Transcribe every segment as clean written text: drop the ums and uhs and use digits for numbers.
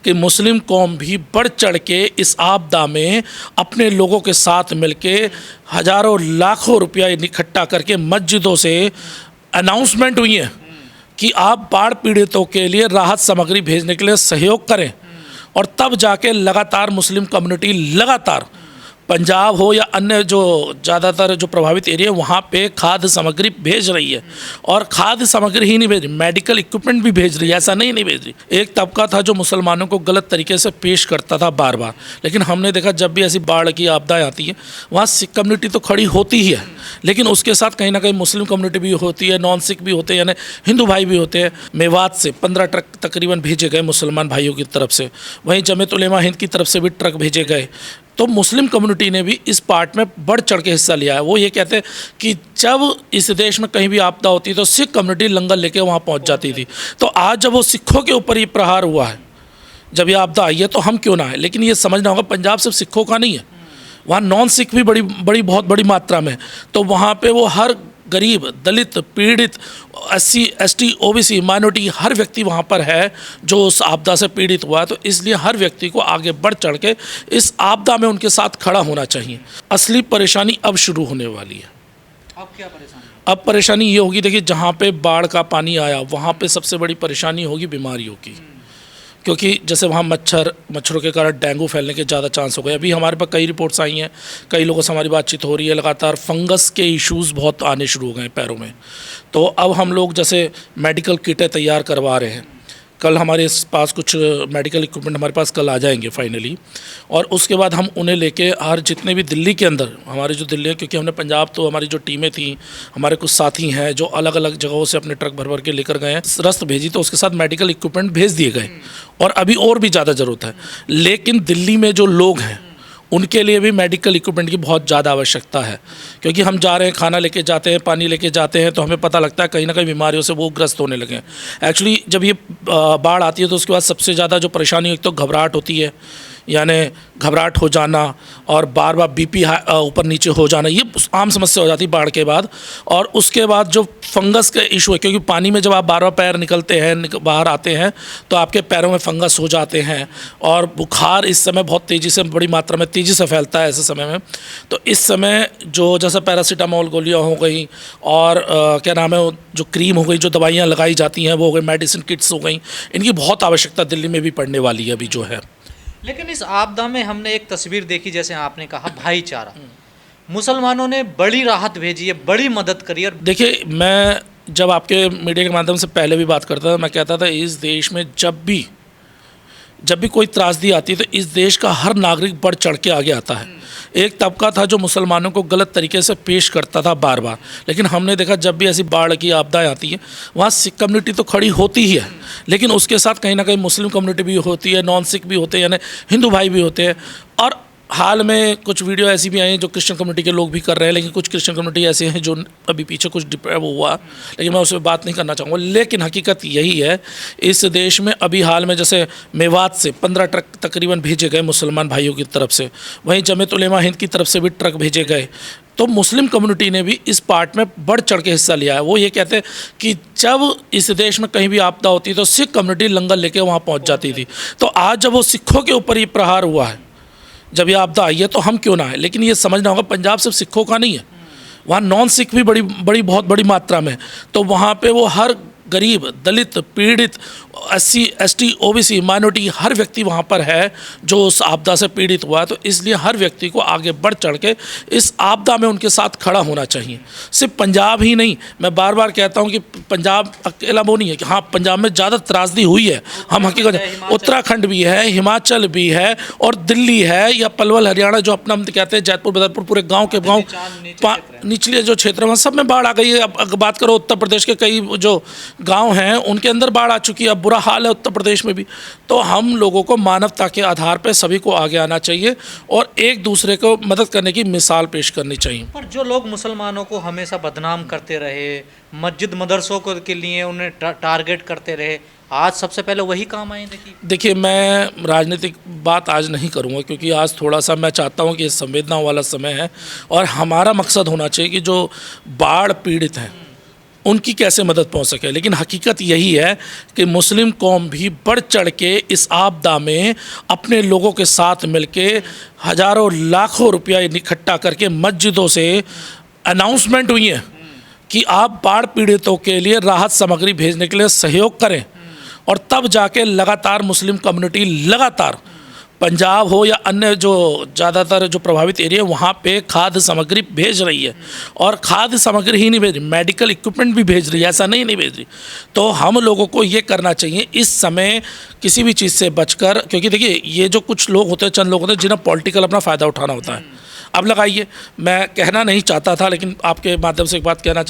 कि मुस्लिम कौम भी बढ़ चढ़ के इस आपदा में अपने लोगों के साथ मिलके हज़ारों लाखों रुपया इकट्ठा करके मस्जिदों से अनाउंसमेंट हुई है कि आप बाढ़ पीड़ितों के लिए राहत सामग्री भेजने के लिए सहयोग करें। और तब जाके लगातार मुस्लिम कम्युनिटी लगातार पंजाब हो या अन्य जो ज़्यादातर जो प्रभावित एरिया वहाँ पे खाद्य सामग्री भेज रही है। और खाद्य सामग्री ही नहीं भेज रही, मेडिकल इक्विपमेंट भी भेज रही है, ऐसा नहीं भेज रही। एक तबका था जो मुसलमानों को गलत तरीके से पेश करता था बार बार, लेकिन हमने देखा जब भी ऐसी बाढ़ की आपदाएँ आती है वहाँ सिख कम्युनिटी तो खड़ी होती ही है, लेकिन उसके साथ कहीं ना कहीं मुस्लिम कम्युनिटी भी होती है, नॉन सिख भी होते हैं, यानी हिंदू भाई भी होते हैं। मेवात से 15 ट्रक तकरीबन भेजे गए मुसलमान भाइयों की तरफ से, वहीं जमीयत उलेमा हिंद की तरफ से भी ट्रक भेजे गए। तो मुस्लिम कम्युनिटी ने भी इस पार्ट में बढ़ चढ़ के हिस्सा लिया है। वो ये कहते हैं कि जब इस देश में कहीं भी आपदा होती तो सिख कम्युनिटी लंगर लेके वहाँ पहुँच जाती थी। तो आज जब वो सिखों के ऊपर ये प्रहार हुआ है, जब ये आपदा आई है, तो हम क्यों ना है। लेकिन ये समझना होगा पंजाब सिर्फ सिखों का नहीं है, वहाँ नॉन सिख भी बहुत बड़ी मात्रा में। तो वहाँ पे वो हर गरीब, दलित, पीड़ित, SC, ST, OBC, माइनॉरिटी हर व्यक्ति वहाँ पर है जो उस आपदा से पीड़ित हुआ है। तो इसलिए हर व्यक्ति को आगे बढ़ चढ़ के इस आपदा में उनके साथ खड़ा होना चाहिए। असली परेशानी अब शुरू होने वाली है। अब क्या परेशानी? अब परेशानी ये होगी, देखिए जहाँ पे बाढ़ का पानी आया वहाँ पे सबसे बड़ी परेशानी होगी बीमारियों की, क्योंकि जैसे वहाँ मच्छरों के कारण डेंगू फैलने के ज़्यादा चांस हो गए। अभी हमारे पास कई रिपोर्ट्स आई हैं, कई लोगों से हमारी बातचीत हो रही है, लगातार फंगस के इश्यूज़ बहुत आने शुरू हो गए हैं पैरों में। तो अब हम लोग जैसे मेडिकल किटें तैयार करवा रहे हैं। कल हमारे पास कुछ मेडिकल इक्विपमेंट हमारे पास कल आ जाएंगे फाइनली, और उसके बाद हम उन्हें लेके हर जितने भी दिल्ली के अंदर हमारे जो दिल्ली है, क्योंकि हमने पंजाब तो हमारी जो टीमें थी, हमारे कुछ साथी हैं जो अलग अलग जगहों से अपने ट्रक भर भर के लेकर गए हैं, रस्त भेजी तो उसके साथ मेडिकल इक्विपमेंट भेज दिए गए, और अभी और भी ज़्यादा ज़रूरत है। लेकिन दिल्ली में जो लोग हैं उनके लिए भी मेडिकल इक्विपमेंट की बहुत ज़्यादा आवश्यकता है, क्योंकि हम जा रहे हैं, खाना लेके जाते हैं, पानी लेके जाते हैं, तो हमें पता लगता है कहीं ना कहीं बीमारियों से वो ग्रस्त होने लगे हैं। एक्चुअली जब ये बाढ़ आती है तो उसके बाद सबसे ज़्यादा जो परेशानी एक तो घबराहट होती है, यानी घबराहट हो जाना और बार बार BP ऊपर नीचे हो जाना, ये आम समस्या हो जाती है बाढ़ के बाद। और उसके बाद जो फंगस का इशू है, क्योंकि पानी में जब आप बार बार पैर निकलते हैं, बाहर आते हैं, तो आपके पैरों में फंगस हो जाते हैं, और बुखार इस समय बहुत तेज़ी से, बड़ी मात्रा में तेज़ी से फैलता है ऐसे समय में। तो इस समय जो जैसे पैरासीटामोल गोलियाँ हो गई, और क्या नाम है, जो क्रीम हो गई, जो दवाइयाँ लगाई जाती हैं वो हो गई, मेडिसिन किट्स हो गई, इनकी बहुत आवश्यकता दिल्ली में भी पड़ने वाली है अभी जो है। लेकिन इस आपदा में हमने एक तस्वीर देखी, जैसे आपने कहा भाईचारा, मुसलमानों ने बड़ी राहत भेजी है, बड़ी मदद करी है। देखिए, मैं जब आपके मीडिया के माध्यम से पहले भी बात करता था, मैं कहता था इस देश में जब भी कोई त्रासदी आती है तो इस देश का हर नागरिक बढ़ चढ़ के आगे आता है। एक तबका था जो मुसलमानों को गलत तरीके से पेश करता था बार बार, लेकिन हमने देखा जब भी ऐसी बाढ़ की आपदाएँ आती है वहाँ सिख कम्युनिटी तो खड़ी होती ही है, लेकिन उसके साथ कहीं ना कहीं मुस्लिम कम्युनिटी भी होती है, नॉन सिख भी होते हैं, यानी हिंदू भाई भी होते हैं। और हाल में कुछ वीडियो ऐसी भी आई हैं जो क्रिश्चियन कम्युनिटी के लोग भी कर रहे हैं, लेकिन कुछ क्रिश्चियन कम्युनिटी ऐसे हैं जो अभी पीछे कुछ वो हुआ, लेकिन मैं उस पर बात नहीं करना चाहूँगा। लेकिन हकीकत यही है, इस देश में अभी हाल में जैसे मेवात से 15 ट्रक तकरीबन भेजे गए मुसलमान भाइयों की तरफ से, वहीं जमीयत उलेमा हिंद की तरफ से भी ट्रक भेजे गए। तो मुस्लिम कम्युनिटी ने भी इस पार्ट में बढ़ चढ़ के हिस्सा लिया है। वो ये कहते हैं कि जब इस देश में कहीं भी आपदा होती तो सिख कम्युनिटी लंगर लेके वहाँ पहुँच जाती थी। तो आज जब वो सिखों के ऊपर ये प्रहार हुआ है, जब ये आपदा आई है, तो हम क्यों ना है। लेकिन ये समझना होगा पंजाब सिर्फ सिखों का नहीं है, वहाँ नॉन सिख भी बहुत बड़ी मात्रा में। तो वहाँ पे वो हर गरीब, दलित, पीड़ित, SC, ST, OBC, माइनॉरिटी हर व्यक्ति वहाँ पर है जो उस आपदा से पीड़ित हुआ है। तो इसलिए हर व्यक्ति को आगे बढ़ चढ़ के इस आपदा में उनके साथ खड़ा होना चाहिए। सिर्फ पंजाब ही नहीं, मैं बार बार कहता हूँ कि पंजाब अकेला वो नहीं है कि हाँ पंजाब में ज़्यादा त्रासदी हुई है, हम हकीकत, उत्तराखंड भी है, हिमाचल भी है, और दिल्ली है, या पलवल हरियाणा जो अपना हम कहते हैं, जयपुर बदरपुर, पूरे गाँव के गाँव निचले जो क्षेत्र में सब में बाढ़ आ गई है। अब बात करो उत्तर प्रदेश के कई जो गांव हैं उनके अंदर बाढ़ आ चुकी है, अब बुरा हाल है उत्तर प्रदेश में भी। तो हम लोगों को मानवता के आधार पर सभी को आगे आना चाहिए और एक दूसरे को मदद करने की मिसाल पेश करनी चाहिए। पर जो लोग मुसलमानों को हमेशा बदनाम करते रहे, मस्जिद मदरसों को के लिए उन्हें टारगेट करते रहे, आज सबसे पहले वही काम आए। देखिए, मैं राजनीतिक बात आज नहीं करूंगा, क्योंकि आज थोड़ा सा मैं चाहता हूं कि ये संवेदना वाला समय है, और हमारा मकसद होना चाहिए कि जो बाढ़ पीड़ित हैं उनकी कैसे मदद पहुंच सके। लेकिन हकीकत यही है कि मुस्लिम कौम भी बढ़ चढ़ के इस आपदा में अपने लोगों के साथ मिलके हज़ारों लाखों रुपया इकट्ठा करके मस्जिदों से अनाउंसमेंट हुई है कि आप बाढ़ पीड़ितों के लिए राहत सामग्री भेजने के लिए सहयोग करें, और तब जाके लगातार मुस्लिम कम्युनिटी लगातार पंजाब हो या अन्य जो ज़्यादातर जो प्रभावित एरिया वहाँ पे खाद्य सामग्री भेज रही है। और खाद्य सामग्री ही नहीं भेज रही, मेडिकल इक्विपमेंट भी भेज रही है, ऐसा नहीं भेज रही। तो हम लोगों को ये करना चाहिए इस समय किसी भी चीज़ से बचकर, क्योंकि देखिए ये जो कुछ लोग होते हैं, चंद लोग होते हैं जिन्हें पॉलिटिकल अपना फ़ायदा उठाना होता है। अब लगाइए, मैं कहना नहीं चाहता था लेकिन आपके माध्यम से एक बात कहना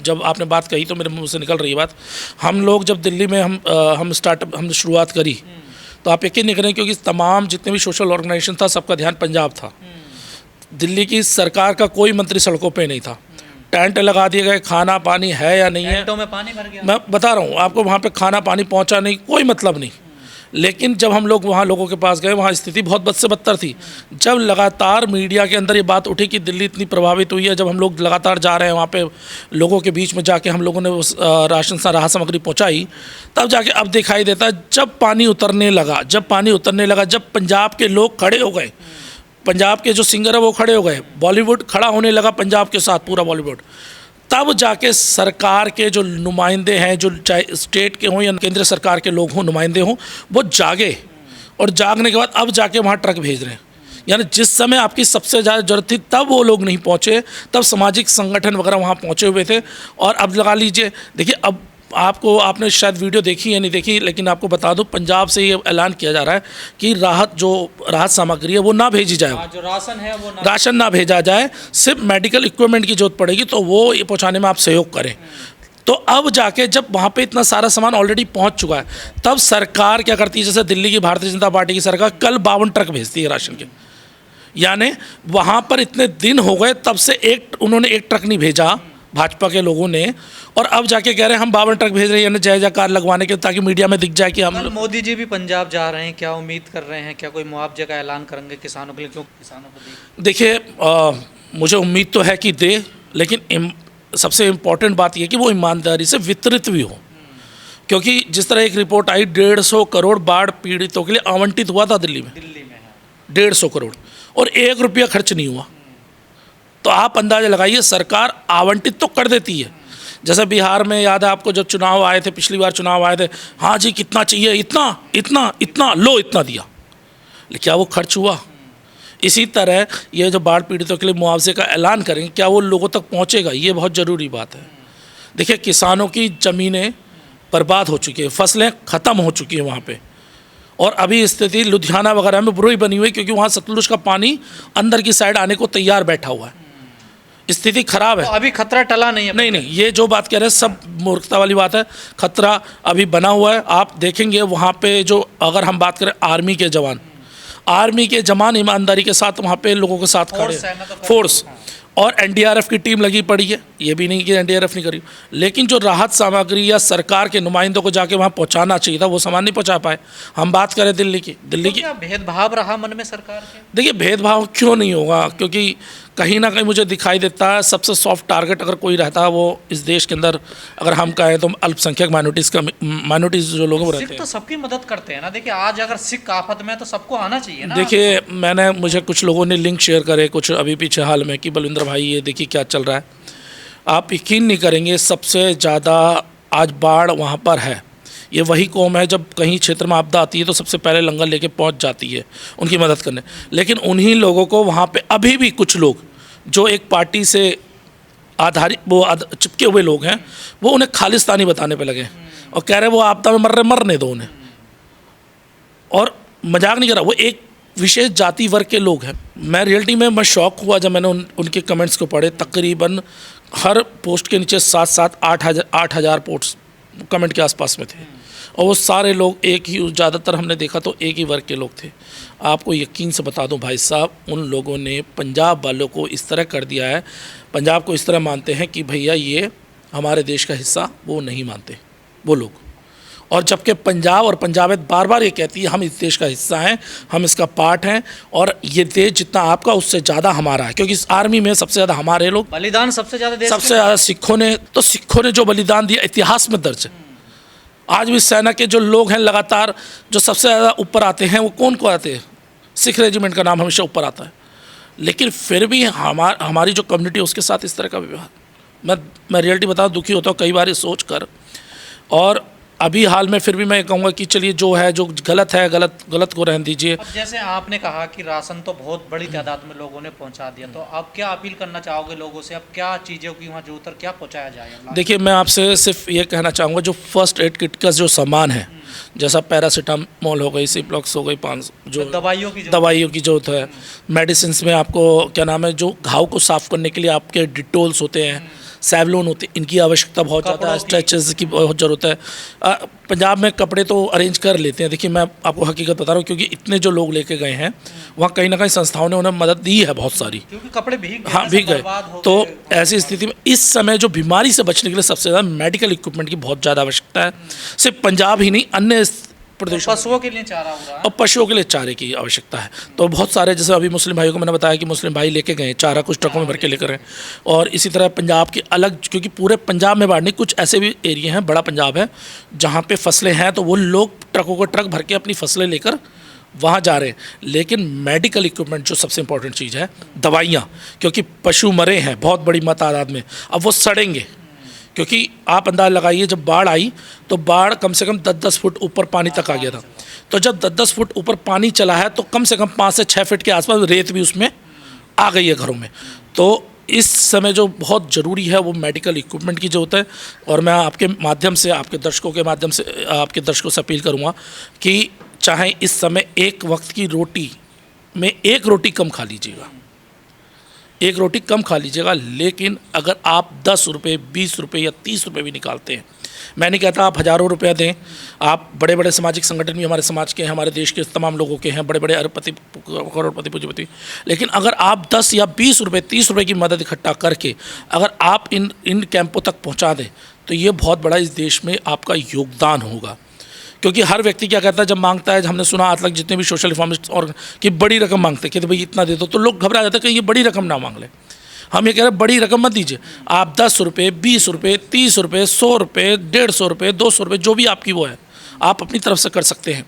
जब आपने बात कही तो मेरे मुंह से निकल रही बात। हम लोग जब दिल्ली में हम शुरुआत करी तो आप यकीन नहीं करें, क्योंकि तमाम जितने भी सोशल ऑर्गेनाइजेशन था सबका ध्यान पंजाब था। दिल्ली की सरकार का कोई मंत्री सड़कों पे नहीं था। टेंट लगा दिए गए, खाना पानी है या नहीं है, टेंटों में पानी भर गया। मैं बता रहा हूँ आपको, वहाँ पे खाना पानी पहुँचा नहीं, कोई मतलब नहीं। लेकिन जब हम लोग वहाँ लोगों के पास गए, वहाँ स्थिति बहुत बद से बदतर थी। जब लगातार मीडिया के अंदर ये बात उठी कि दिल्ली इतनी प्रभावित हुई है, जब हम लोग लगातार जा रहे हैं वहाँ पे लोगों के बीच में जाके हम लोगों ने उस राशन सा राहत सामग्री पहुँचाई, तब जाके अब दिखाई देता है जब पानी उतरने लगा, जब पंजाब के लोग खड़े हो गए, पंजाब के जो सिंगर है वो खड़े हो गए, बॉलीवुड खड़ा होने लगा पंजाब के साथ, पूरा बॉलीवुड, तब जाके सरकार के जो नुमाइंदे हैं, जो चाहे स्टेट के हों या केंद्र सरकार के लोग हों, नुमाइंदे हों, वो जागे। और जागने के बाद अब जाके वहाँ ट्रक भेज रहे हैं। यानी जिस समय आपकी सबसे ज़्यादा ज़रूरत थी तब वो लोग नहीं पहुँचे, तब सामाजिक संगठन वगैरह वहाँ पहुँचे हुए थे। और अब लगा लीजिए, देखिए अब आपने शायद वीडियो देखी या नहीं देखी, लेकिन आपको बता दूं पंजाब से ये ऐलान किया जा रहा है कि राहत सामग्री है वो ना भेजी जाए, जो राशन है वो राशन ना भेजा जाए, सिर्फ मेडिकल इक्विपमेंट की जरूरत पड़ेगी तो वो ये पहुंचाने में आप सहयोग करें। तो अब जाके जब वहाँ पे इतना सारा सामान ऑलरेडी पहुंच चुका है, तब सरकार क्या करती है, जैसे दिल्ली की भारतीय जनता पार्टी की सरकार कल 52 ट्रक भेजती है राशन के। यानी वहाँ पर इतने दिन हो गए तब से उन्होंने एक ट्रक नहीं भेजा भाजपा के लोगों ने, और अब जाके कह रहे हैं हम 52 ट्रक भेज रहे हैं, यानी जय जयकार लगवाने के, ताकि मीडिया में दिख जाए कि हम। मोदी जी भी पंजाब जा रहे हैं, क्या उम्मीद कर रहे हैं, क्या कोई मुआवजे का ऐलान करेंगे किसानों के लिए, क्यों किसानों को देखिए मुझे उम्मीद तो है कि दे, लेकिन सबसे इम्पॉर्टेंट बात यह कि वो ईमानदारी से वितरित भी हो। क्योंकि जिस तरह एक रिपोर्ट आई 150 करोड़ बाढ़ पीड़ितों के लिए आवंटित हुआ था दिल्ली में 150 करोड़, और 1 रुपया खर्च नहीं हुआ। तो आप अंदाजा लगाइए, सरकार आवंटित तो कर देती है। जैसे बिहार में याद है आपको, जब चुनाव आए थे, पिछली बार चुनाव आए थे, हाँ जी कितना चाहिए, इतना लो, इतना दिया, लेकिन क्या वो खर्च हुआ? इसी तरह ये जो बाढ़ पीड़ितों के लिए मुआवजे का ऐलान करेंगे, क्या वो लोगों तक पहुंचेगा, ये बहुत ज़रूरी बात है। देखिए किसानों की ज़मीनें बर्बाद हो चुकी है, फसलें ख़त्म हो चुकी हैं वहाँ पे, और अभी स्थिति लुधियाना वगैरह में बुरी बनी हुई, क्योंकि वहाँ सतलुज का पानी अंदर की साइड आने को तैयार बैठा हुआ है, स्थिति खराब है। तो अभी खतरा टला नहीं है? नहीं, ये जो बात कह रहे हैं सब मूर्खता वाली बात है। खतरा अभी बना हुआ है। आप देखेंगे वहाँ पे जो, अगर हम बात करें आर्मी के जवान ईमानदारी के साथ वहाँ पे लोगों के साथ खड़े, फोर्स, और एनडीआरएफ की टीम लगी पड़ी है। ये भी नहीं कि एनडीआरएफ नहीं करी, लेकिन जो राहत सामग्री या सरकार के नुमाइंदों को जाके वहाँ पहुँचाना चाहिए था, वो सामान नहीं पहुँचा पाए। हम बात करें दिल्ली की, क्या भेदभाव रहा मन में सरकार के? देखिए भेदभाव क्यों नहीं होगा, क्योंकि कहीं ना कहीं मुझे दिखाई देता है सबसे सॉफ्ट टारगेट अगर कोई रहता है वो इस देश के अंदर, अगर हम कहें तो अल्पसंख्यक माइनॉरिटीज़ जो लोग रहते हैं, तो सबकी मदद करते हैं ना। देखिए आज अगर सिख आफत में तो सबको आना चाहिए ना। देखिए मुझे कुछ लोगों ने लिंक शेयर करे कुछ अभी पीछे हाल में कि बलविंदर भाई ये देखिए क्या चल रहा है। आप यकीन नहीं करेंगे, सबसे ज़्यादा आज बाढ़ वहाँ पर है। ये वही कौम है जब कहीं क्षेत्र में आपदा आती है तो सबसे पहले लंगर लेके पहुंच जाती है उनकी मदद करने। लेकिन उन्हीं लोगों को वहाँ पे अभी भी कुछ लोग जो एक पार्टी से आधारित चिपके हुए लोग हैं, वो उन्हें खालिस्तानी बताने पे लगे और कह रहे वो आपदा में मरने दो उन्हें। और मजाक नहीं कर रहा, वो एक विशेष जाति वर्ग के लोग हैं। मैं रियलिटी में मैं शॉक हुआ जब मैंने उनके कमेंट्स को पढ़े। तकरीबन हर पोस्ट के नीचे 8,000 पोस्ट कमेंट के आसपास में थे, और वो सारे लोग एक ही, ज़्यादातर हमने देखा तो एक ही वर्ग के लोग थे। आपको यकीन से बता दूं भाई साहब, उन लोगों ने पंजाब वालों को इस तरह कर दिया है, पंजाब को इस तरह मानते हैं कि भैया ये हमारे देश का हिस्सा, वो नहीं मानते वो लोग। और जबकि पंजाब और पंजाबियत बार बार ये कहती है हम इस देश का हिस्सा हैं, हम इसका पार्ट हैं, और ये देश जितना आपका उससे ज़्यादा हमारा है, क्योंकि इस आर्मी में सबसे ज़्यादा हमारे लोग, बलिदान सबसे ज़्यादा देश सबसे ज़्यादा सिखों ने जो बलिदान दिया इतिहास में दर्ज है। आज भी सेना के जो लोग हैं लगातार जो सबसे ज़्यादा ऊपर आते हैं वो कौन को आते हैं? सिख रेजिमेंट का नाम हमेशा ऊपर आता है। लेकिन फिर भी हमारी जो कम्युनिटी है उसके साथ इस तरह का व्यवहार, मैं रियलिटी बताऊँ, दुखी होता हूँ कई बार ये सोच कर। और अभी हाल में फिर भी मैं कहूँगा कि चलिए जो है जो गलत है गलत को रहने दीजिए। अब जैसे आपने कहा कि राशन तो बहुत बड़ी तादाद में लोगों ने पहुंचा दिया, तो अब क्या अपील करना चाहोगे लोगों से? अब क्या चीज़ों की वहाँ जरूरत है, क्या पहुंचाया जाएगा? देखिए, मैं आपसे सिर्फ ये कहना चाहूँगा, जो फर्स्ट एड किट का जो सामान है, जैसा पैरासीटामोल हो गई, सिप्लॉक्स हो गई, 5 जो दवाइयों की जरूरत है, मेडिसिन में आपको क्या नाम है, जो घाव को साफ़ करने के लिए आपके डिटोल्स होते हैं, सैवलोन होते हैं, इनकी आवश्यकता बहुत ज़्यादा है, स्ट्रेचेस की बहुत ज़रूरत है। पंजाब में कपड़े तो अरेंज कर लेते हैं। देखिए, मैं आपको हकीकत बता रहा हूँ, क्योंकि इतने जो लोग लेके गए हैं वहाँ कहीं ना कहीं संस्थाओं ने उन्हें मदद दी है बहुत सारी, क्योंकि कपड़े भीग गए, हाँ भीग गए। तो ऐसी स्थिति में इस समय जो बीमारी से बचने के लिए सबसे ज़्यादा मेडिकल इक्विपमेंट की बहुत ज़्यादा आवश्यकता है। सिर्फ पंजाब ही नहीं, अन्य प्रदेशों, पशुओं के लिए चारा हो रहा है और पशुओं के लिए चारे की आवश्यकता है। तो बहुत सारे, जैसे अभी मुस्लिम भाइयों को मैंने बताया कि मुस्लिम भाई लेके गए चारा, कुछ ट्रकों में भर के लेकर गए। और इसी तरह पंजाब के अलग, क्योंकि पूरे पंजाब में बाढ़ नहीं, कुछ ऐसे भी एरिया हैं, बड़ा पंजाब है जहाँ पे फसलें हैं, तो वो लोग ट्रकों को ट्रक भर के अपनी फसलें लेकर वहाँ जा रहे हैं। लेकिन मेडिकल इक्विपमेंट जो सबसे इंपॉर्टेंट चीज़ है, दवाइयाँ, क्योंकि पशु मरे हैं बहुत बड़ी तादाद में, अब वो सड़ेंगे। क्योंकि आप अंदाज़ लगाइए, जब बाढ़ आई तो बाढ़ कम से कम 10-10 फुट ऊपर पानी तक आ गया था। तो जब 10-10 फुट ऊपर पानी चला है तो कम से कम 5 से 6 फीट के आसपास रेत भी उसमें आ गई है घरों में। तो इस समय जो बहुत ज़रूरी है वो मेडिकल इक्विपमेंट की ज़रूरत है। और मैं आपके माध्यम से, आपके दर्शकों के माध्यम से आपके दर्शकों से अपील करूँगा कि चाहे इस समय एक वक्त की रोटी में एक रोटी कम खा लीजिएगा, एक रोटी कम खा लीजिएगा, लेकिन अगर आप 10 रुपये, 20 रुपये या 30 रुपये भी निकालते हैं, मैं नहीं कहता आप हज़ारों रुपया दें, आप बड़े बड़े सामाजिक संगठन भी हमारे समाज के हैं, हमारे देश के तमाम लोगों के हैं, बड़े बड़े अरबपति, करोड़पति, पूंजीपति, लेकिन अगर आप 10 या 20 रुपये, 30 रुपये की मदद इकट्ठा करके अगर आप इन कैंपों तक पहुँचा दें, तो ये बहुत बड़ा इस देश में आपका योगदान होगा। क्योंकि हर व्यक्ति क्या कहता है जब मांगता है, हमने सुना आज तक जितने भी सोशल रिफॉर्मिस्ट और कि बड़ी रकम मांगते कि भाई इतना दे दो, तो लोग घबरा जाते हैं कि ये बड़ी रकम ना मांग ले। हम ये कह रहे हैं बड़ी रकम मत दीजिए, आप 10 रुपये, 20 रुपये, 30 रुपये, 100 रुपये, 150 रुपये, 200 रुपये, जो भी आपकी वो है, आप अपनी तरफ से कर सकते हैं,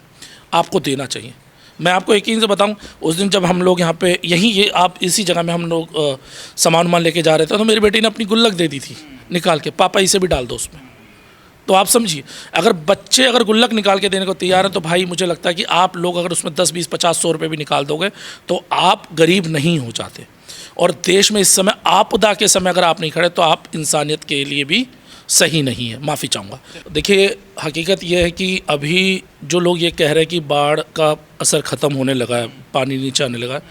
आपको देना चाहिए। मैं आपको यकीन से बताऊं, उस दिन जब हम लोग यहाँ पे ये आप इसी जगह में हम लोग सामान लेके जा रहे थे, तो मेरी बेटी ने अपनी गुल्लक दे दी थी निकाल के, पापा इसे भी डाल दो उसमें। तो आप समझिए, अगर बच्चे अगर गुल्लक निकाल के देने को तैयार हैं, तो भाई मुझे लगता है कि आप लोग अगर उसमें 10, 20, 50, 100 रुपये भी निकाल दोगे तो आप गरीब नहीं हो जाते। और देश में इस समय आपदा के समय अगर आप नहीं खड़े तो आप इंसानियत के लिए भी सही नहीं है। माफ़ी चाहूँगा। देखिए, हकीकत यह है कि अभी जो लोग ये कह रहे हैं कि बाढ़ का असर ख़त्म होने लगा है, पानी नीचे आने लगा है,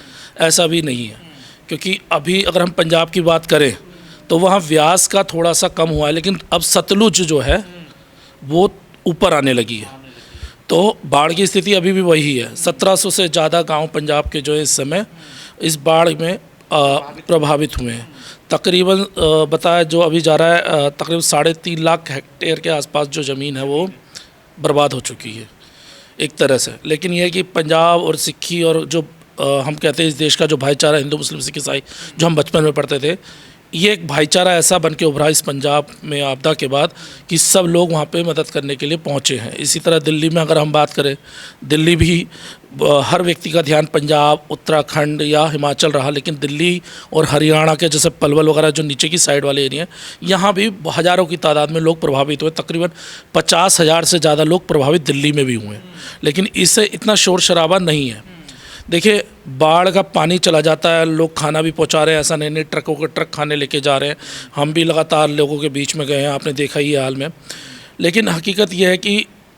ऐसा भी नहीं है। क्योंकि अभी अगर हम पंजाब की बात करें तो वहाँ व्यास का थोड़ा सा कम हुआ है, लेकिन अब सतलुज जो है वो ऊपर आने लगी है। तो बाढ़ की स्थिति अभी भी वही है। 1700 से ज़्यादा गांव पंजाब के जो है इस समय इस बाढ़ में प्रभावित हुए हैं। तकरीबन बताया जो अभी जा रहा है, तकरीबन 3.5 लाख हेक्टेयर के आसपास जो ज़मीन है वो बर्बाद हो चुकी है एक तरह से। लेकिन यह है कि पंजाब और सिक्खी और जो हम कहते हैं इस देश का जो भाईचारा, हिंदू मुस्लिम सिख ईसाई, जो हम बचपन में पढ़ते थे, ये एक भाईचारा ऐसा बन के उभरा इस पंजाब में आपदा के बाद कि सब लोग वहाँ पे मदद करने के लिए पहुँचे हैं। इसी तरह दिल्ली में अगर हम बात करें, दिल्ली भी हर व्यक्ति का ध्यान पंजाब, उत्तराखंड या हिमाचल रहा, लेकिन दिल्ली और हरियाणा के जैसे पलवल वगैरह जो नीचे की साइड वाले एरिया, यहाँ भी हज़ारों की तादाद में लोग प्रभावित हुए। तकरीबन 50,000 से ज़्यादा लोग प्रभावित दिल्ली में भी हुए हैं, लेकिन इससे इतना शोर शराबा नहीं है। देखिए, बाढ़ का पानी चला जाता है, लोग खाना भी पहुंचा रहे हैं, ऐसा नहीं ट्रकों के ट्रक खाने लेके जा रहे हैं। हम भी लगातार लोगों के बीच में गए हैं, आपने देखा ही है हाल में। लेकिन हकीकत यह है कि